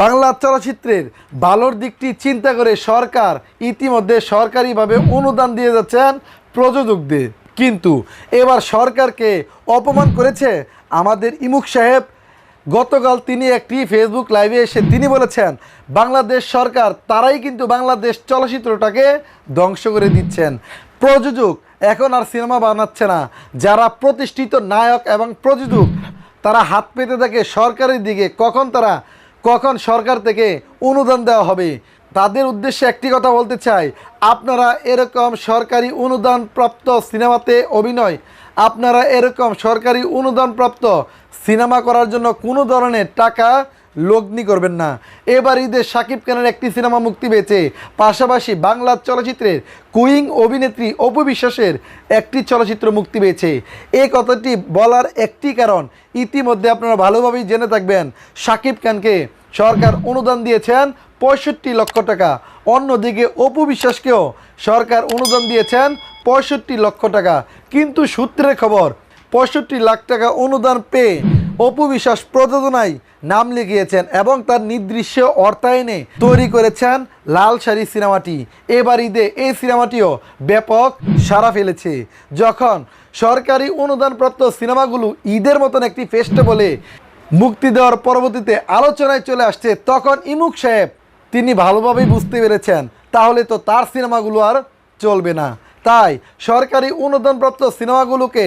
বাংলা চলচ্চিত্রের ভালোর দিকটি চিন্তা করে সরকার ইতিমধ্যে সরকারিভাবে অনুদান দিয়ে যাচ্ছেন প্রযোজকদের। কিন্তু এবার সরকারকে অপমান করেছে আমাদের ইমুক সাহেব। গতকাল তিনি একটি ফেসবুক লাইভে এসে তিনি বলেছেন, বাংলাদেশ সরকার তারাই কিন্তু বাংলাদেশ চলচ্চিত্রটাকে ধ্বংস করে দিচ্ছেন। প্রযোজক এখন আর সিনেমা বানাচ্ছে না। যারা প্রতিষ্ঠিত নায়ক এবং প্রযোজক তারা হাত পেতে থাকে সরকারের দিকে, কখন সরকার থেকে অনুদান দেওয়া হবে। তাদের উদ্দেশ্যে একটি কথা বলতে চাই, আপনারা এরকম সরকারি অনুদানপ্রাপ্ত সিনেমাতে অভিনয়, আপনারা এরকম সরকারি অনুদানপ্রাপ্ত সিনেমা করার জন্য কোনো ধরনের টাকা লগ্নি করবেন না। এবার ঈদে শাকিব খানের একটি সিনেমা মুক্তি পেয়েছে, পাশাপাশি বাংলা চলচ্চিত্রের কুইং অভিনেত্রী অপু বিশ্বাসের একটি চলচ্চিত্র মুক্তি পেয়েছে। এই কথাটি বলার একটি কারণ ইতিমধ্যে আপনারা ভালোভাবেই জেনে থাকবেন, শাকিব খানকে সরকার অনুদান দিয়েছেন ৬৫ লক্ষ টাকা। অন্যদিকে অপু বিশ্বাসকেও সরকার অনুদান দিয়েছেন ৬৫ লক্ষ টাকা। কিন্তু সূত্রের খবর ৬৫ লাখ টাকা অনুদান পেয়ে অপু বিশ্বাস প্রযোজনায় নাম লিখিয়েছেন এবং তার নির্দিষ্ট অর্থায়নে তৈরি করেছেন লাল শাড়ি সিনেমাটি। এবার ঈদে এই সিনেমাটিও ব্যাপক সাড়া ফেলেছে। যখন সরকারি অনুদানপ্রাপ্ত সিনেমাগুলো ঈদের মতন একটি ফেস্টিভ্যালে মুক্তি দেওয়ার পরবর্তীতে আলোচনায় চলে আসছে, তখন ইমুক সাহেব তিনি ভালোভাবেই বুঝতে পেরেছেন তাহলে তো তার সিনেমাগুলো আর চলবে না। তাই সরকারি অনুদানপ্রাপ্ত সিনেমাগুলোকে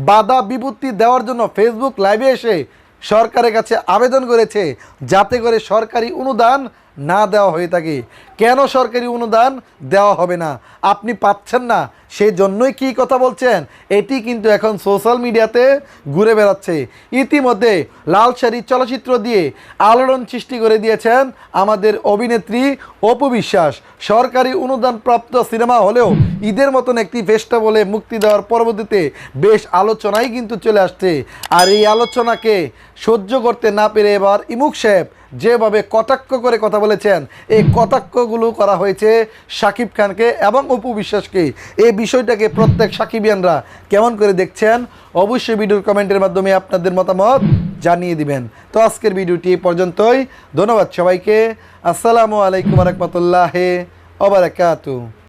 বাধা বিপত্তি দেওয়ার জন্য ফেসবুক লাইভে এসে সরকারের কাছে আবেদন করেছে যাতে করে সরকারি অনুদান না দেওয়া হয়ে থাকে। কেন সরকারি অনুদান দেওয়া হবে না, আপনি পাচ্ছেন না, সেই জন্যই কি কথা বলছেন, এটি কিন্তু এখন সোশ্যাল মিডিয়াতে ঘুরে বেড়াচ্ছে। ইতিমধ্যে লাল শাড়ি চলচ্চিত্র দিয়ে আলোড়ন সৃষ্টি করে দিয়েছেন আমাদের অভিনেত্রী অপু বিশ্বাস। সরকারি অনুদানপ্রাপ্ত সিনেমা হলেও ঈদের মতন একটি ফেস্টিভ্যালে মুক্তি দেওয়ার পরবর্তীতে বেশ আলোচনাই কিন্তু চলে আসছে। আর এই আলোচনাকে সহ্য করতে না পেরে এবার ইমুক সাহেব যেভাবে কটাক্ষ করে কথা বলেছেন, এই কটাক্ষগুলো করা হয়েছে শাকিব খানকে এবং অপু বিশ্বাসকে। এই বিষয়টাকে প্রত্যেক সাকিবিয়ানরা কেমন করে দেখছেন অবশ্যই ভিডিওর কমেন্টের মাধ্যমে আপনাদের মতামত জানিয়ে দিবেন। তো আজকের ভিডিওটি এই পর্যন্তই। ধন্যবাদ সবাইকে। আসসালামু আলাইকুম ওয়া রাহমাতুল্লাহি ওয়া বারাকাতুহু।